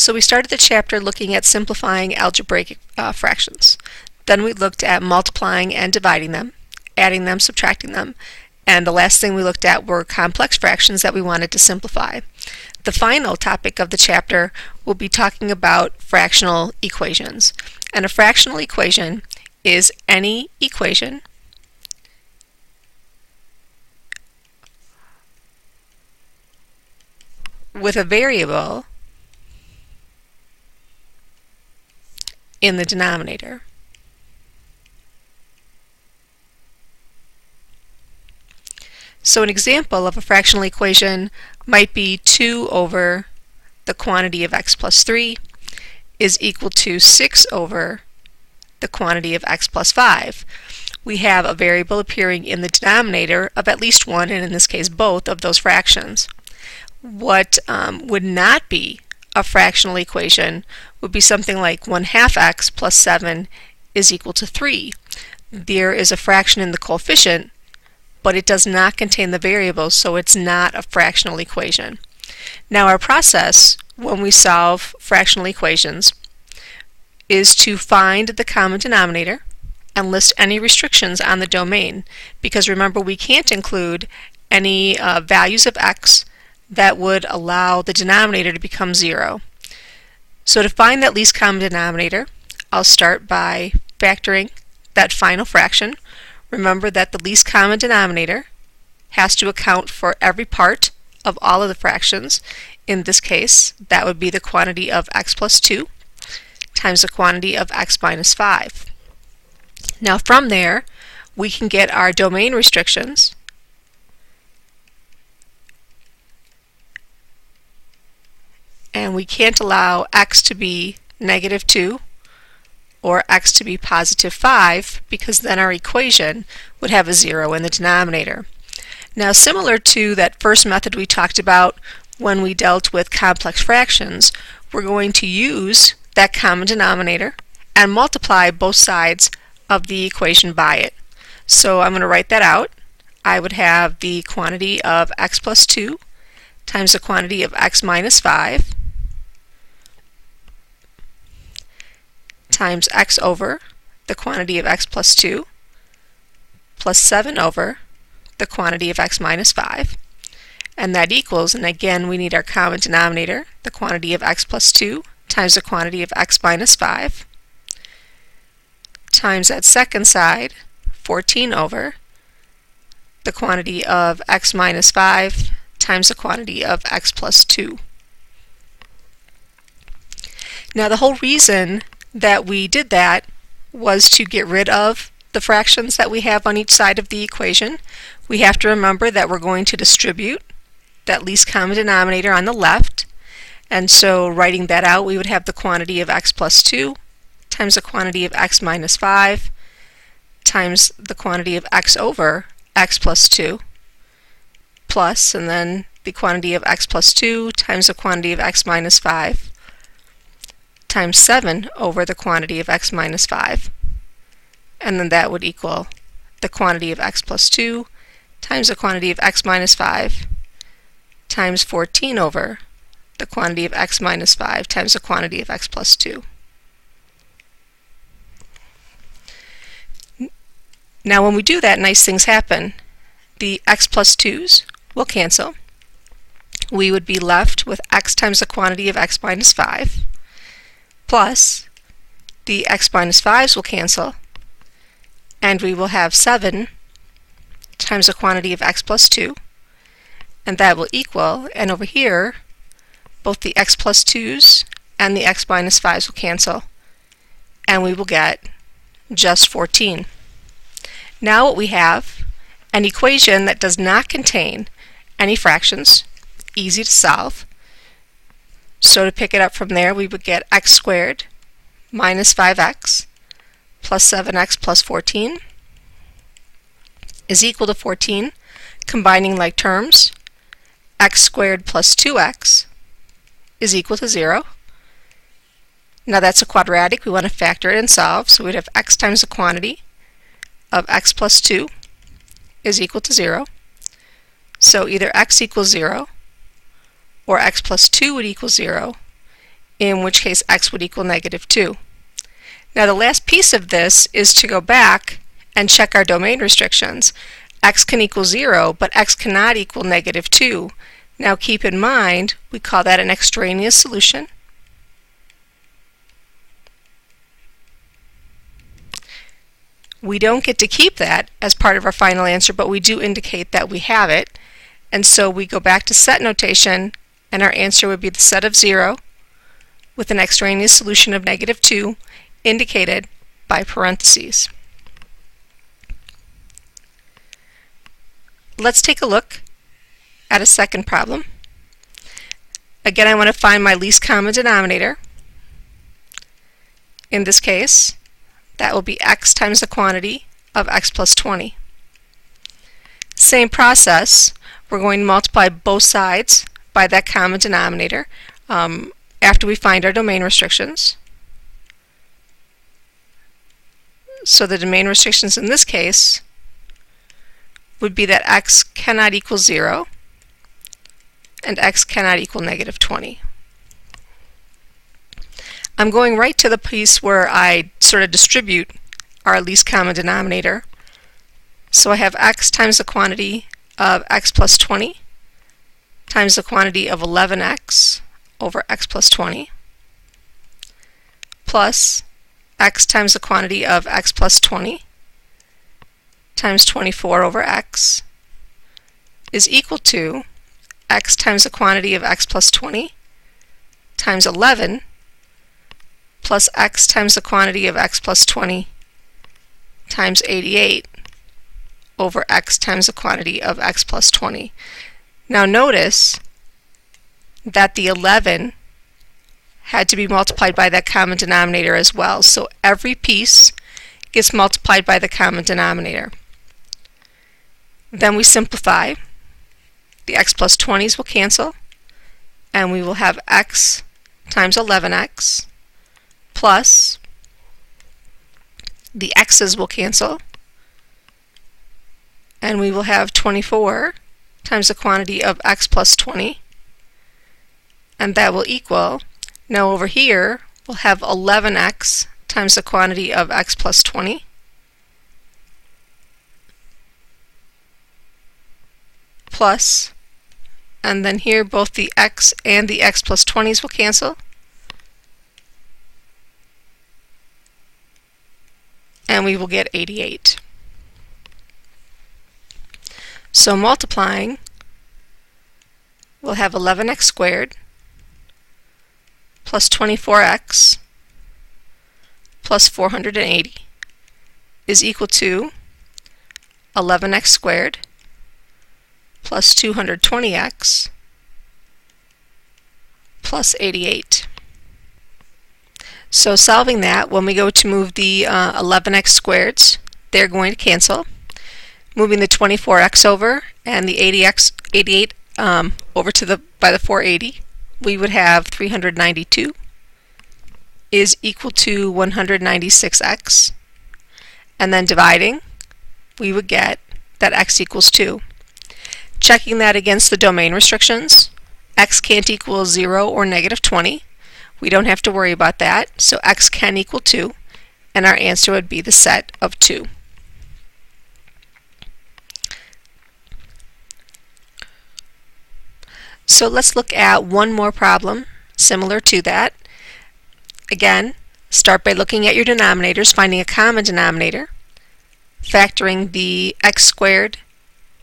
So we started the chapter looking at simplifying algebraic fractions. Then we looked at multiplying and dividing them, adding them, subtracting them, and the last thing we looked at were complex fractions that we wanted to simplify. The final topic of the chapter will be talking about fractional equations. And a fractional equation is any equation with a variable in the denominator. So an example of a fractional equation might be 2 over the quantity of x plus 3 is equal to 6 over the quantity of x plus 5. We have a variable appearing in the denominator of at least one, and in this case both, of those fractions. What would not be a fractional equation would be something like 1/2 x plus 7 is equal to 3. There is a fraction in the coefficient, but it does not contain the variable, so it's not a fractional equation. Now our process when we solve fractional equations is to find the common denominator and list any restrictions on the domain, because remember, we can't include any values of x that would allow the denominator to become 0. So to find that least common denominator, I'll start by factoring that final fraction. Remember that the least common denominator has to account for every part of all of the fractions. In this case, that would be the quantity of x plus 2 times the quantity of x minus 5. Now from there, we can get our domain restrictions, and we can't allow x to be -2 or x to be +5, because then our equation would have a 0 in the denominator. Now, similar to that first method we talked about when we dealt with complex fractions, we're going to use that common denominator and multiply both sides of the equation by it. So I'm going to write that out. I would have the quantity of x plus 2 times the quantity of x minus 5 times x over the quantity of x plus 2 plus 7 over the quantity of x minus 5. And that equals, and again we need our common denominator, the quantity of x plus 2 times the quantity of x minus 5 times that second side 14 over the quantity of x minus 5 times the quantity of x plus 2. Now the whole reason that we did that was to get rid of the fractions that we have on each side of the equation. We have to remember that we're going to distribute that least common denominator on the left, and so writing that out, we would have the quantity of x plus 2 times the quantity of x minus 5 times the quantity of x over x plus 2 plus, and then the quantity of x plus 2 times the quantity of x minus 5 times 7 over the quantity of x minus 5. And then that would equal the quantity of x plus 2 times the quantity of x minus 5 times 14 over the quantity of x minus 5 times the quantity of x plus 2. Now when we do that, nice things happen. The x plus 2's will cancel. We would be left with x times the quantity of x minus 5 plus the x minus 5's will cancel, and we will have 7 times the quantity of x plus 2, and that will equal, and over here both the x plus 2's and the x minus 5's will cancel, and we will get just 14. Now what we have, an equation that does not contain any fractions, easy to solve. So to pick it up from there, we would get x squared minus 5x plus 7x plus 14 is equal to 14. Combining like terms, x squared plus 2x is equal to 0. Now that's a quadratic. We want to factor it and solve. So we'd have x times the quantity of x plus 2 is equal to 0. So either x equals 0 or x plus 2 would equal 0 in which case x would equal -2. Now the last piece of this is to go back and check our domain restrictions. X can equal 0, but x cannot equal -2. Now keep in mind, we call that an extraneous solution. We don't get to keep that as part of our final answer, but we do indicate that we have it. And so we go back to set notation, and our answer would be the set of 0 with an extraneous solution of -2 indicated by parentheses. Let's take a look at a second problem. Again, I want to find my least common denominator. In this case, that will be x times the quantity of x plus 20. Same process, we're going to multiply both sides by that common denominator after we find our domain restrictions. So the domain restrictions in this case would be that x cannot equal 0 and x cannot equal -20. I'm going right to the piece where I sort of distribute our least common denominator. So I have x times the quantity of x plus 20 times the quantity of 11x over x plus 20 plus x times the quantity of x plus 20 times 24 over x is equal to x times the quantity of x plus 20 times 11 plus x times the quantity of x plus 20 times 88 over x times the quantity of x plus 20. Now notice that the 11 had to be multiplied by that common denominator as well. So every piece gets multiplied by the common denominator. Then we simplify. The x plus 20s will cancel, and we will have x times 11x plus the x's will cancel, and we will have 24 times the quantity of x plus 20, and that will equal, now over here we'll have 11x times the quantity of x plus 20 plus, and then here both the x and the x plus 20s will cancel, and we will get 88. So multiplying, we'll have 11x squared plus 24x plus 480 is equal to 11x squared plus 220x plus 88. So solving that, when we go to move the 11x squareds, they're going to cancel. Moving the 24x over and the 88 over to by the 480, we would have 392 is equal to 196x. And then dividing, we would get that x equals 2. Checking that against the domain restrictions, x can't equal 0 or -20. We don't have to worry about that, so x can equal 2, and our answer would be the set of 2. So let's look at one more problem similar to that. Again, start by looking at your denominators, finding a common denominator. Factoring the x squared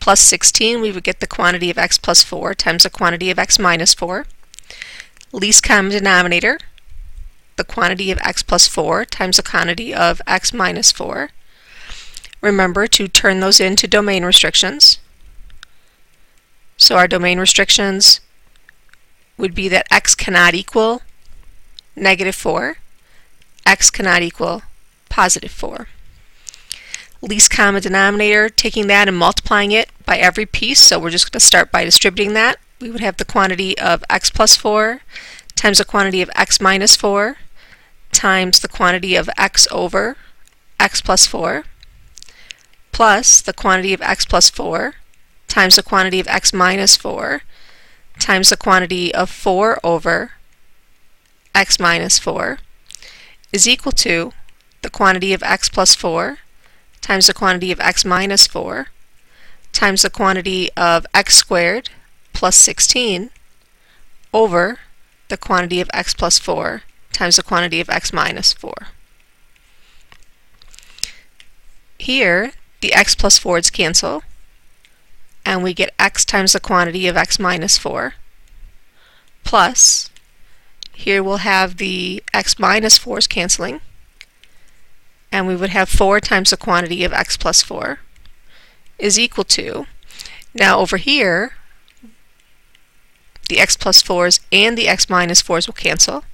plus 16, we would get the quantity of x plus 4 times the quantity of x minus 4. Least common denominator, the quantity of x plus 4 times the quantity of x minus 4. Remember to turn those into domain restrictions. So our domain restrictions would be that x cannot equal -4, x cannot equal +4. Least common denominator, taking that and multiplying it by every piece, so we're just going to start by distributing that. We would have the quantity of x plus 4 times the quantity of x minus 4 times the quantity of x over x plus 4 plus the quantity of x plus 4 times the quantity of x minus 4 times the quantity of 4 over x minus 4 is equal to the quantity of x plus 4 times the quantity of x minus 4 times the quantity of x squared plus 16 over the quantity of x plus 4 times the quantity of x minus 4. Here, the x plus 4's cancel, and we get x times the quantity of x minus 4, plus, here we'll have the x minus 4's canceling, and we would have 4 times the quantity of x plus 4 is equal to, now over here, the x plus 4's and the x minus 4's will cancel,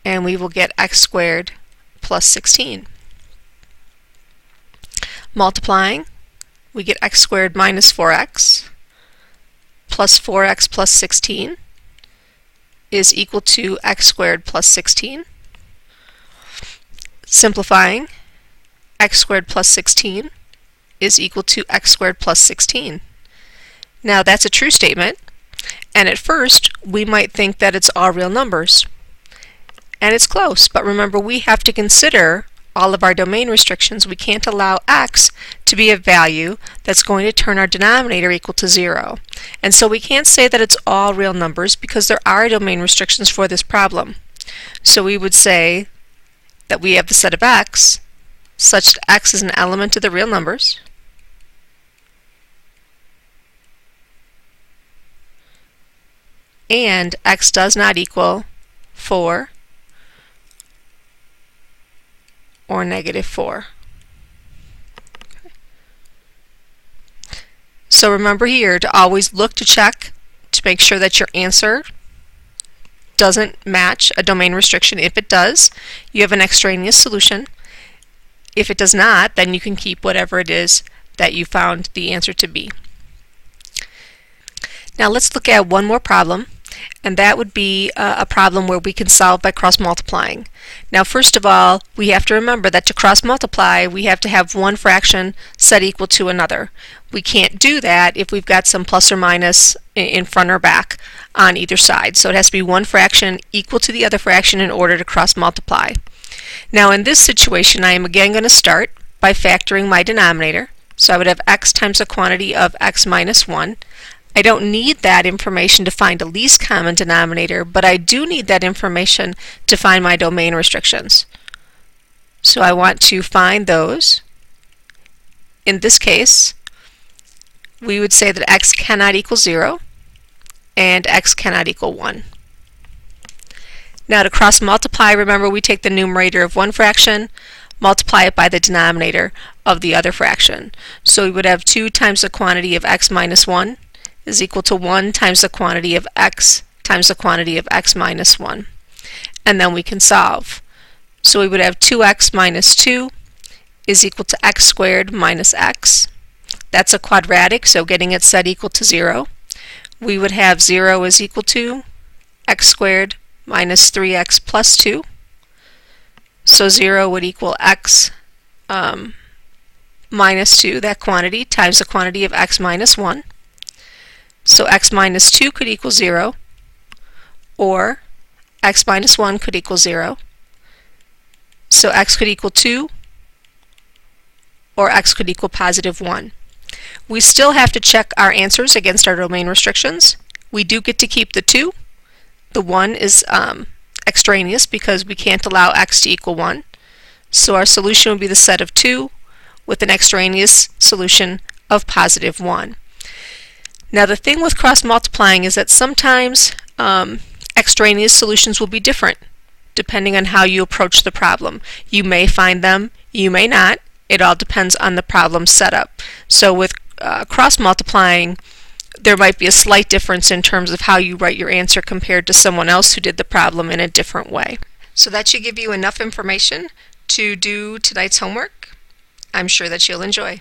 and we will get x squared plus 16. Multiplying, we get x squared minus 4x plus 4x plus 16 is equal to x squared plus 16. Simplifying, x squared plus 16 is equal to x squared plus 16. Now that's a true statement, and at first we might think that it's all real numbers. And it's close, but remember we have to consider all of our domain restrictions. We can't allow x to be a value that's going to turn our denominator equal to 0. And so we can't say that it's all real numbers because there are domain restrictions for this problem. So we would say that we have the set of x such that x is an element of the real numbers, and x does not equal 4 or negative 4. So remember here to always look to check to make sure that your answer doesn't match a domain restriction. If it does, you have an extraneous solution. If it does not, then you can keep whatever it is that you found the answer to be. Now let's look at one more problem, and that would be a problem where we can solve by cross multiplying. Now first of all, we have to remember that to cross multiply we have to have one fraction set equal to another. We can't do that if we've got some plus or minus in front or back on either side. So it has to be one fraction equal to the other fraction in order to cross multiply. Now in this situation I am again going to start by factoring my denominator. So I would have x times the quantity of x minus 1. I don't need that information to find a least common denominator, but I do need that information to find my domain restrictions. So I want to find those. In this case, we would say that x cannot equal 0 and x cannot equal 1. Now to cross multiply, remember we take the numerator of one fraction, multiply it by the denominator of the other fraction. So we would have 2 times the quantity of x minus 1 is equal to 1 times the quantity of x times the quantity of x minus 1. And then we can solve. So we would have 2x minus 2 is equal to x squared minus x. That's a quadratic, so getting it set equal to 0. We would have 0 is equal to x squared minus 3x plus 2. So 0 would equal x minus 2, that quantity, times the quantity of x minus 1. So x minus 2 could equal 0, or x minus 1 could equal 0. So x could equal 2, or x could equal positive 1. We still have to check our answers against our domain restrictions. We do get to keep the 2. The 1 is extraneous because we can't allow x to equal 1. So our solution would be the set of 2 with an extraneous solution of positive 1. Now the thing with cross multiplying is that sometimes extraneous solutions will be different depending on how you approach the problem. You may find them, you may not. It all depends on the problem setup. So with cross multiplying, there might be a slight difference in terms of how you write your answer compared to someone else who did the problem in a different way. So that should give you enough information to do tonight's homework. I'm sure that you'll enjoy.